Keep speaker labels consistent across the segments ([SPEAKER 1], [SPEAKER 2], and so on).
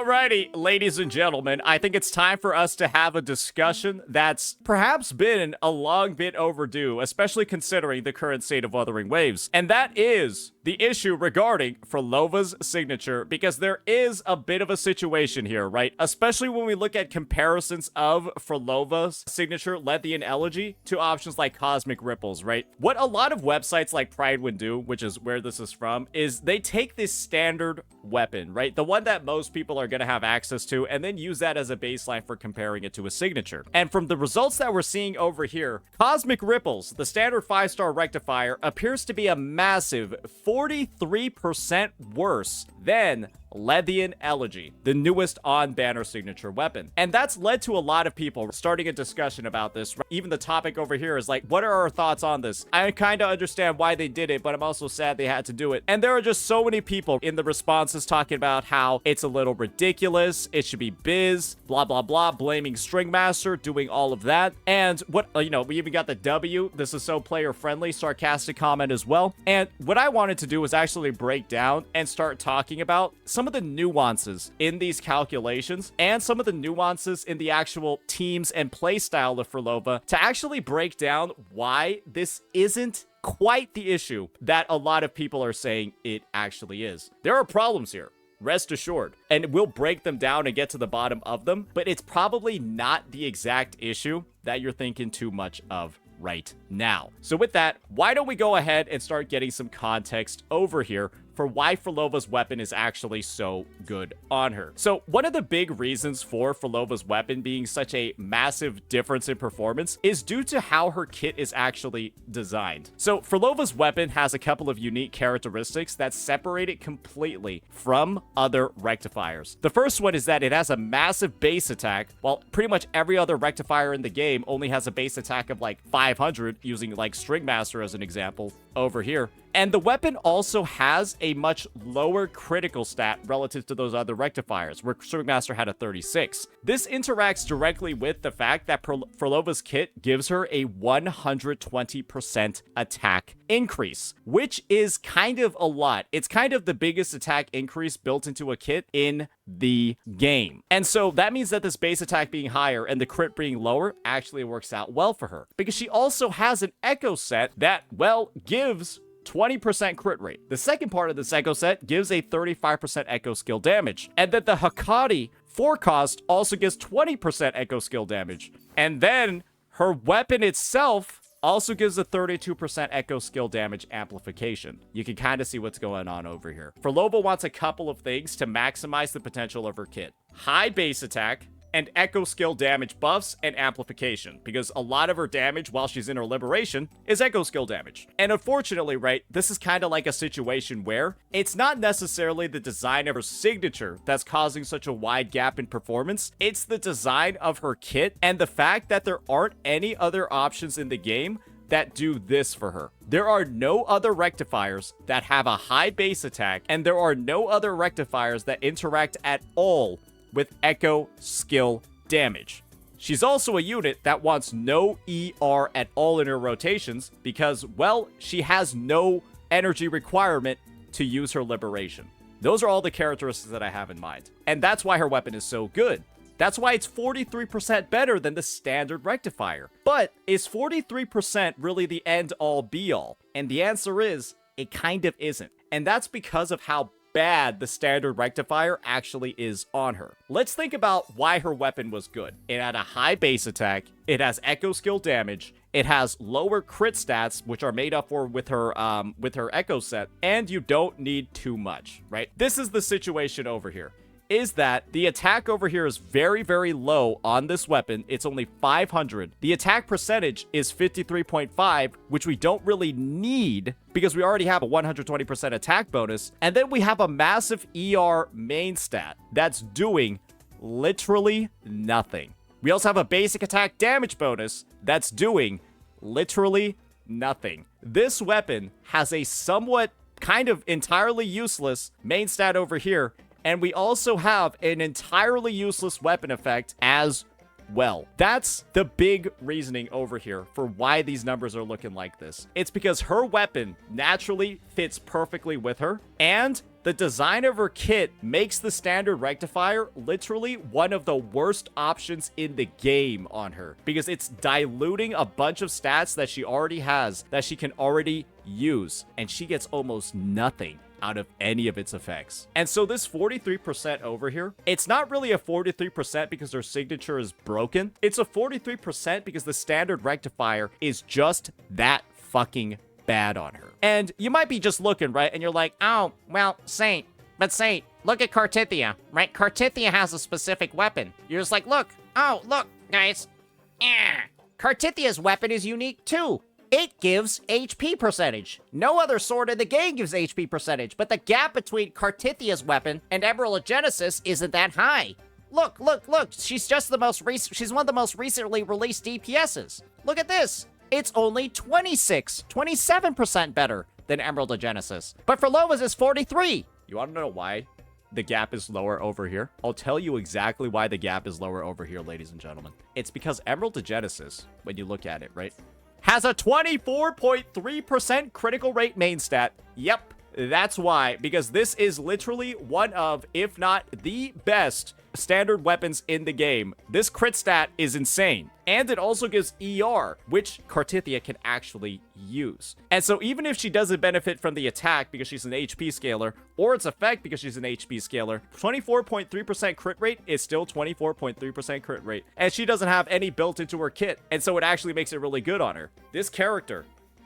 [SPEAKER 1] Alrighty, ladies and gentlemen, I think it's time for us to have a discussion that's perhaps been a long bit overdue, especially considering the current state of Wuthering Waves. And that is the issue regarding Phrolova's signature, because there is a bit of a situation here, right? Especially when we look at comparisons of Phrolova's signature, Lethian Elegy, to options like Cosmic Ripples, right? What a lot of websites like Pride would do, which is where this is from, is they take this standard weapon, right? The one that most people are going to have access to, and then use that as a baseline for comparing it to a signature. And from the results that we're seeing over here, Cosmic Ripples, the standard 5-star rectifier, appears to be a massive 43% worse than Lethian Elegy, the newest on-banner signature weapon. And that's led to a lot of people starting a discussion about this. Even the topic over here is like, what are our thoughts on this? I kind of understand why they did it, but I'm also sad they had to do it. And there are just so many people in the responses talking about how it's a little ridiculous, it should be biz, blah, blah, blah, blaming Stringmaster, doing all of that. And what, we even got the W, this is so player-friendly, sarcastic comment as well. And what I wanted to do was actually break down and start talking about some of the nuances in these calculations and some of the nuances in the actual teams and playstyle of Phrolova to actually break down why this isn't quite the issue that a lot of people are saying it actually is. There are problems here, rest assured, and we'll break them down and get to the bottom of them, but it's probably not the exact issue that you're thinking too much of right now. So with that, why don't we go ahead and start getting some context over here for why Phrolova's weapon is actually so good on her. So one of the big reasons for Phrolova's weapon being such a massive difference in performance is due to how her kit is actually designed. So Phrolova's weapon has a couple of unique characteristics that separate it completely from other rectifiers. The first one is that it has a massive base attack, while pretty much every other rectifier in the game only has a base attack of like 500, using like Stringmaster as an example over here. And the weapon also has a much lower critical stat relative to those other rectifiers, where Stringmaster had a 36. This interacts directly with the fact that Phrolova's kit gives her a 120% attack increase, which is kind of a lot. It's kind of the biggest attack increase built into a kit in the game. And so that means that this base attack being higher and the crit being lower actually works out well for her, because she also has an echo set that, well, gives 20% crit rate. The second part of this echo set gives a 35% echo skill damage. And then the Hakari 4-cost also gives 20% echo skill damage. And then her weapon itself also gives a 32% echo skill damage amplification. You can kind of see what's going on over here. Phrolova wants a couple of things to maximize the potential of her kit: high base attack, and echo skill damage buffs and amplification, because a lot of her damage while she's in her liberation is echo skill damage. And unfortunately, right, this is kind of like a situation where it's not necessarily the design of her signature that's causing such a wide gap in performance. It's the design of her kit and the fact that there aren't any other options in the game that do this for her. There are no other rectifiers that have a high base attack, and there are no other rectifiers that interact at all with echo skill damage. She's also a unit that wants no ER at all in her rotations because, well, she has no energy requirement to use her liberation. Those are all the characteristics that I have in mind. And that's why her weapon is so good. That's why it's 43% better than the standard rectifier. But is 43% really the end-all be-all? And the answer is, it kind of isn't. And that's because of how bad the standard rectifier actually is on her. Let's think about why her weapon was good. It had a high base attack, it has echo skill damage, it has lower crit stats, which are made up for with her echo set, and you don't need too much, right? This is the situation over here, is that the attack over here is very, very low on this weapon. It's only 500. The attack percentage is 53.5, which we don't really need because we already have a 120% attack bonus. And then we have a massive ER main stat that's doing literally nothing. We also have a basic attack damage bonus that's doing literally nothing. This weapon has a somewhat kind of entirely useless main stat over here, and we also have an entirely useless weapon effect as well. That's the big reasoning over here for why these numbers are looking like this. It's because her weapon naturally fits perfectly with her, and The design of her kit makes the standard rectifier literally one of the worst options in the game on her, because it's diluting a bunch of stats that she already has that she can already use, and she gets almost nothing out of any of its effects. And so this 43% over here, it's not really a 43% because her signature is broken. It's a 43% because the standard rectifier is just that fucking bad on her. And you might be just looking, right? And you're like, oh, well, Saint, look at Cartithia, right? Cartithia has a specific weapon. You're just like, look, guys. Cartithia's weapon is unique too. It gives HP percentage. No other sword in the game gives HP percentage, but the gap between Cartithia's weapon and Emerald of Genesis isn't that high. Look. She's just she's one of the most recently released DPSs. Look at this. It's only 27% better than Emerald of Genesis. But Phrolova's is 43. You want to know why the gap is lower over here? I'll tell you exactly why the gap is lower over here, ladies and gentlemen. It's because Emerald of Genesis, when you look at it, right, has a 24.3% critical rate main stat. Yep, that's why. Because this is literally one of, if not the best standard weapons in the game. This crit stat is insane. And it also gives ER, which Cartithia can actually use. And so even if she doesn't benefit from the attack because she's an HP scaler, or its effect because she's an HP scaler, 24.3% crit rate is still 24.3% crit rate. And she doesn't have any built into her kit. And so it actually makes it really good on her. This character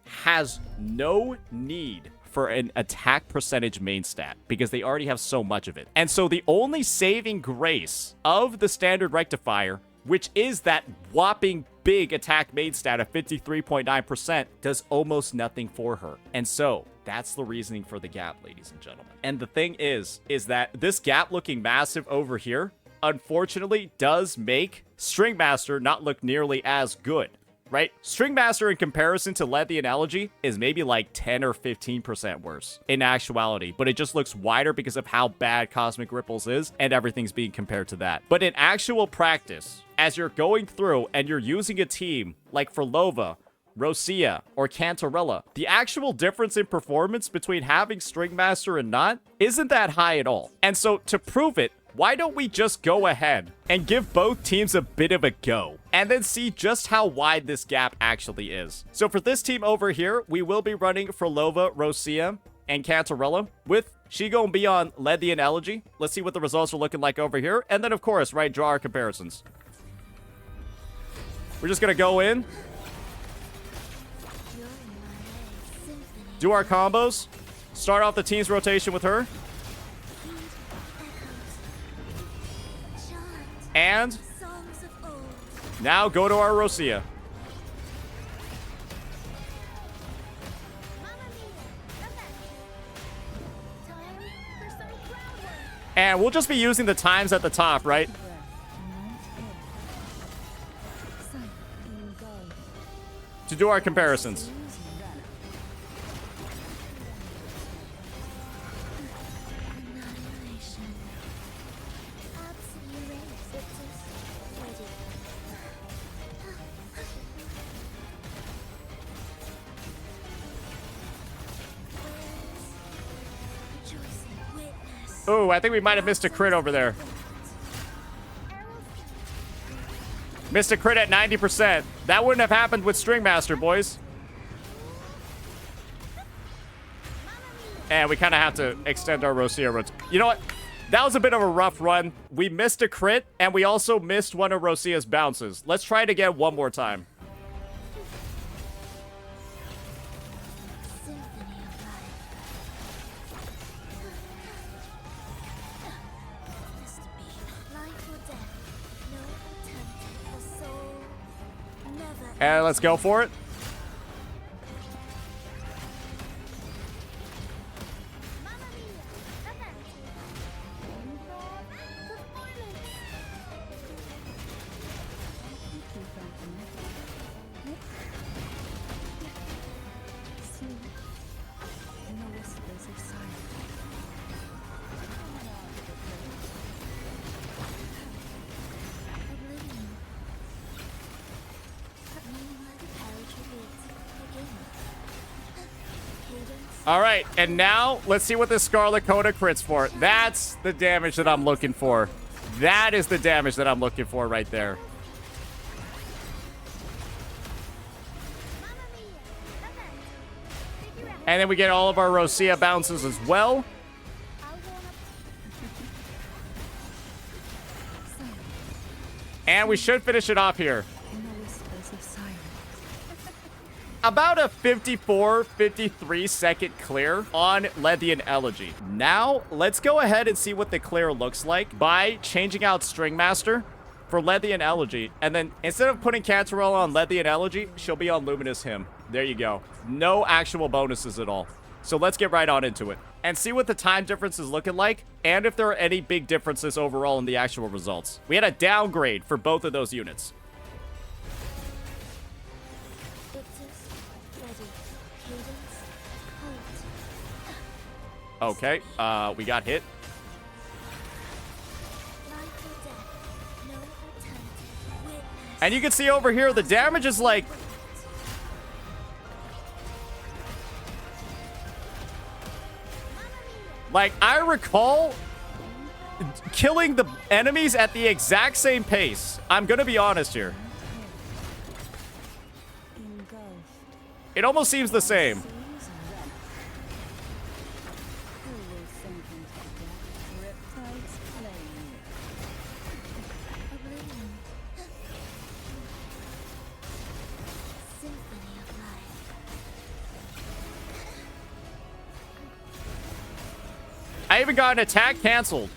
[SPEAKER 1] has no need for an attack percentage main stat because they already have so much of it. And so the only saving grace of the standard rectifier, which is that whopping big attack main stat of 53.9%, does almost nothing for her. And so that's the reasoning for the gap, ladies and gentlemen. And the thing is that this gap looking massive over here, unfortunately, does make Stringmaster not look nearly as good. Right? Stringmaster in comparison to Let the Analogy is maybe like 10 or 15% worse in actuality, but it just looks wider because of how bad Cosmic Ripples is and everything's being compared to that. But in actual practice, as you're going through and you're using a team like Phrolova, Rosia, or Cantarella, the actual difference in performance between having Stringmaster and not isn't that high at all. And so to prove it, why don't we just go ahead and give both teams a bit of a go and then see just how wide this gap actually is. So for this team over here, we will be running Phrolova, Rosia, and Cantarella with she gonna be on Led the Analogy. Let's see what the results are looking like over here. And then, of course, right, draw our comparisons. We're just gonna go in, do our combos, start off the team's rotation with her. And now go to our Rosia. And we'll just be using the times at the top, right? To do our comparisons. Oh, I think we might have missed a crit over there. Missed a crit at 90%. That wouldn't have happened with Stringmaster, boys. And we kind of have to extend our Rosia. You know what? That was a bit of a rough run. We missed a crit, and we also missed one of Rosia's bounces. Let's try it again one more time. And let's go for it. All right, and now let's see what this Scarlet Coda crits for. That's the damage that I'm looking for. That is the damage that I'm looking for right there. And then we get all of our Rosia bounces as well. And we should finish it off here. About a 54, 53 second clear on Lethian Elegy. Now, let's go ahead and see what the clear looks like by changing out String Master for Lethian Elegy. And then instead of putting Cantarella on Lethian Elegy, she'll be on Luminous Hymn. There you go. No actual bonuses at all. So let's get right on into it and see what the time difference is looking like and if there are any big differences overall in the actual results. We had a downgrade for both of those units. Okay, we got hit. And you can see over here, the damage is like... Like, I recall killing the enemies at the exact same pace. I'm gonna be honest here. It almost seems the same. I even got an attack canceled.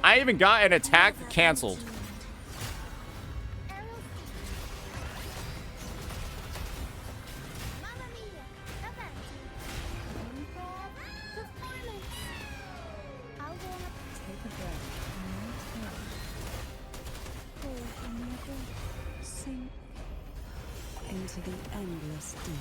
[SPEAKER 1] I even got an attack canceled.
[SPEAKER 2] Into the endless deep.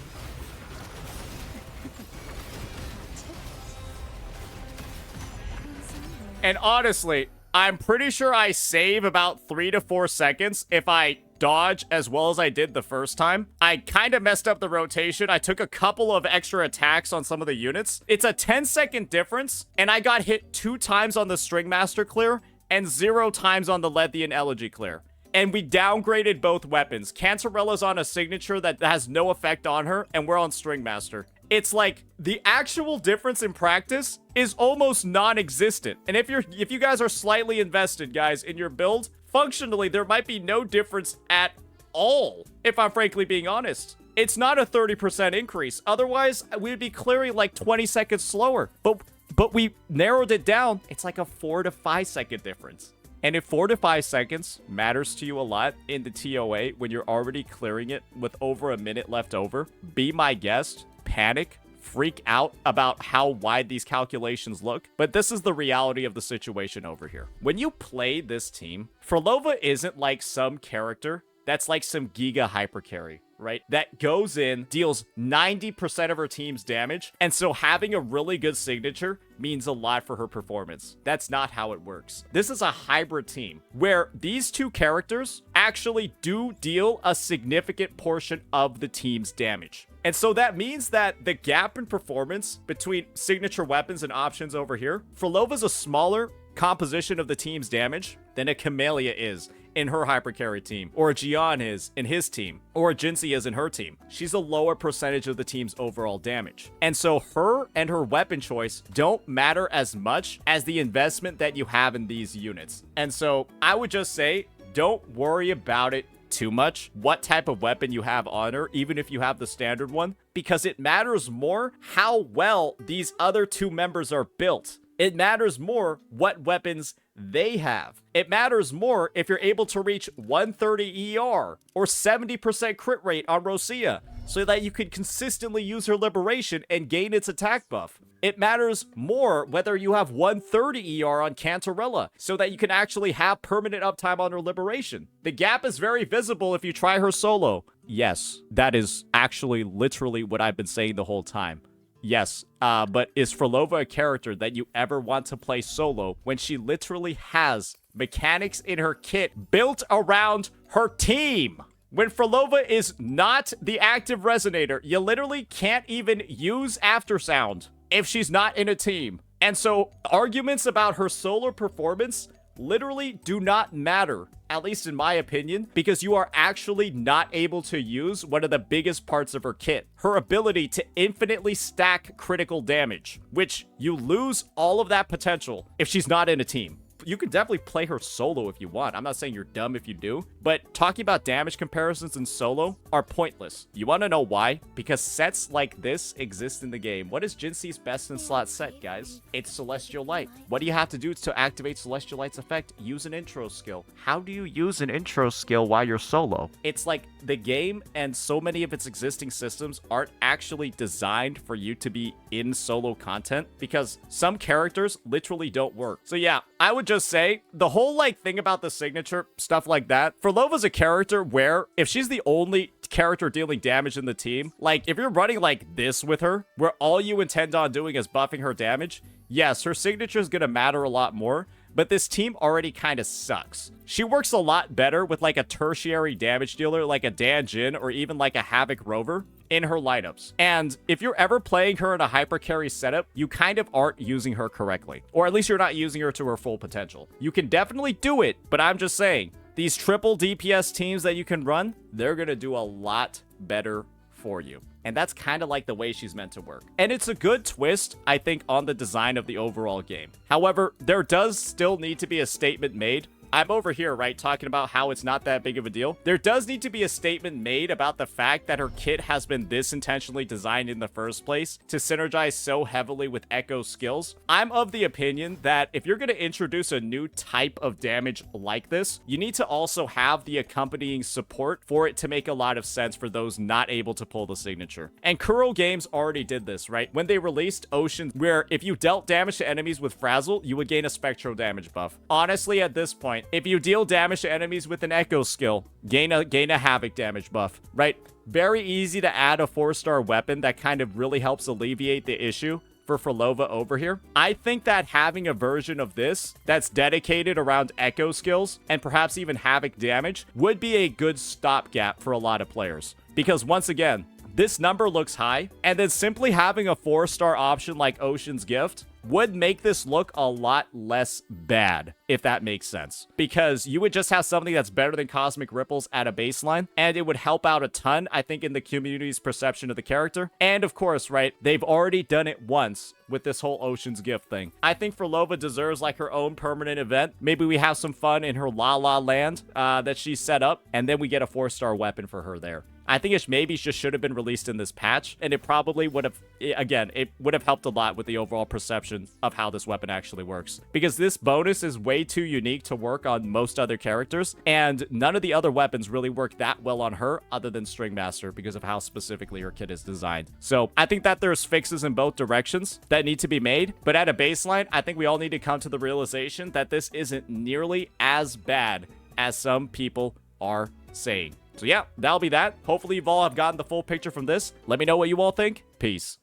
[SPEAKER 1] And honestly, I'm pretty sure I save about 3 to 4 seconds if I dodge as well as I did the first time. I kind of messed up the rotation. I took a couple of extra attacks on some of the units. It's a 10-second difference, and I got hit 2 times on the String Master clear and 0 times on the Lethian Elegy clear. And we downgraded both weapons. Cantarella's on a signature that has no effect on her, and we're on String Master. It's like the actual difference in practice is almost non-existent. And if you guys are slightly invested, guys, in your build, functionally, there might be no difference at all, if I'm frankly being honest. It's not a 30% increase. Otherwise, we'd be clearing like 20 seconds slower. But we narrowed it down. It's like a 4 to 5 second difference. And if 4 to 5 seconds matters to you a lot in the TOA when you're already clearing it with over a minute left over, be my guest, panic, freak out about how wide these calculations look. But this is the reality of the situation over here. When you play this team, Phrolova isn't like some character that's like some giga hyper carry, right? That goes in, deals 90% of her team's damage, and so having a really good signature means a lot for her performance. That's not how it works. This is a hybrid team where these two characters actually do deal a significant portion of the team's damage. And so that means that the gap in performance between signature weapons and options over here, Phrolova's a smaller composition of the team's damage than a Camellia is in her hypercarry team, or a Gian is in his team, or a Jinxie is in her team. She's a lower percentage of the team's overall damage. And so her and her weapon choice don't matter as much as the investment that you have in these units. And so I would just say, don't worry about it too much, what type of weapon you have on her, even if you have the standard one, because it matters more how well these other two members are built. It matters more what weapons they have. It matters more if you're able to reach 130 ER or 70% crit rate on Rosia so that you can consistently use her liberation and gain its attack buff. It matters more whether you have 130 ER on Cantarella so that you can actually have permanent uptime on her liberation. The gap is very visible if you try her solo. Yes, that is actually literally what I've been saying the whole time. Yes, but is Phrolova a character that you ever want to play solo when she literally has mechanics in her kit built around her team? When Phrolova is not the active resonator, you literally can't even use aftersound if she's not in a team. And so arguments about her solo performance literally do not matter, at least in my opinion, because you are actually not able to use one of the biggest parts of her kit, her ability to infinitely stack critical damage, which you lose all of that potential if she's not in a team. You can definitely play her solo if you want. I'm not saying you're dumb if you do, but talking about damage comparisons in solo are pointless. You want to know why? Because sets like this exist in the game. What is Jinxi's best in slot set, guys? It's Celestial Light. What do you have to do to activate Celestial Light's effect? Use an intro skill. How do you use an intro skill while you're solo? It's like the game and so many of its existing systems aren't actually designed for you to be in solo content because some characters literally don't work. So yeah, I would just say the whole like thing about the signature, stuff like that. Phrolova's a character where if she's the only character dealing damage in the team, like if you're running like this with her, where all you intend on doing is buffing her damage, yes, her signature is going to matter a lot more. But this team already kind of sucks. She works a lot better with like a tertiary damage dealer like a Dan Jin or even like a Havoc Rover in her lineups. And if you're ever playing her in a hyper carry setup, you kind of aren't using her correctly. Or at least you're not using her to her full potential. You can definitely do it, but I'm just saying, these triple DPS teams that you can run, they're going to do a lot better for you. And that's kind of like the way she's meant to work. And it's a good twist, I think, on the design of the overall game. However, there does still need to be a statement made. I'm over here, right, talking about how it's not that big of a deal. There does need to be a statement made about the fact that her kit has been this intentionally designed in the first place to synergize so heavily with Echo's skills. I'm of the opinion that if you're going to introduce a new type of damage like this, you need to also have the accompanying support for it to make a lot of sense for those not able to pull the signature. And Kuro Games already did this, right? When they released Oceans, where if you dealt damage to enemies with Frazzle, you would gain a spectral damage buff. Honestly, at this point, if you deal damage to enemies with an Echo skill, gain a Havoc damage buff, right? Very easy to add a 4-star weapon that kind of really helps alleviate the issue for Phrolova over here. I think that having a version of this that's dedicated around Echo skills and perhaps even Havoc damage would be a good stopgap for a lot of players. Because once again, this number looks high, and then simply having a 4-star option like Ocean's Gift would make this look a lot less bad, if that makes sense. Because you would just have something that's better than Cosmic Ripples at a baseline, and it would help out a ton, I think, in the community's perception of the character. And of course, right, they've already done it once with this whole Ocean's Gift thing. I think Phrolova deserves like her own permanent event. Maybe we have some fun in her La La Land that she's set up, and then we get a 4-star weapon for her there. I think it maybe just should have been released in this patch, and it probably would have, again, it would have helped a lot with the overall perception of how this weapon actually works. Because this bonus is way too unique to work on most other characters, and none of the other weapons really work that well on her other than String Master because of how specifically her kit is designed. So I think that there's fixes in both directions that need to be made, but at a baseline, I think we all need to come to the realization that this isn't nearly as bad as some people are saying. So yeah, that'll be that. Hopefully you all have gotten the full picture from this. Let me know what you all think. Peace.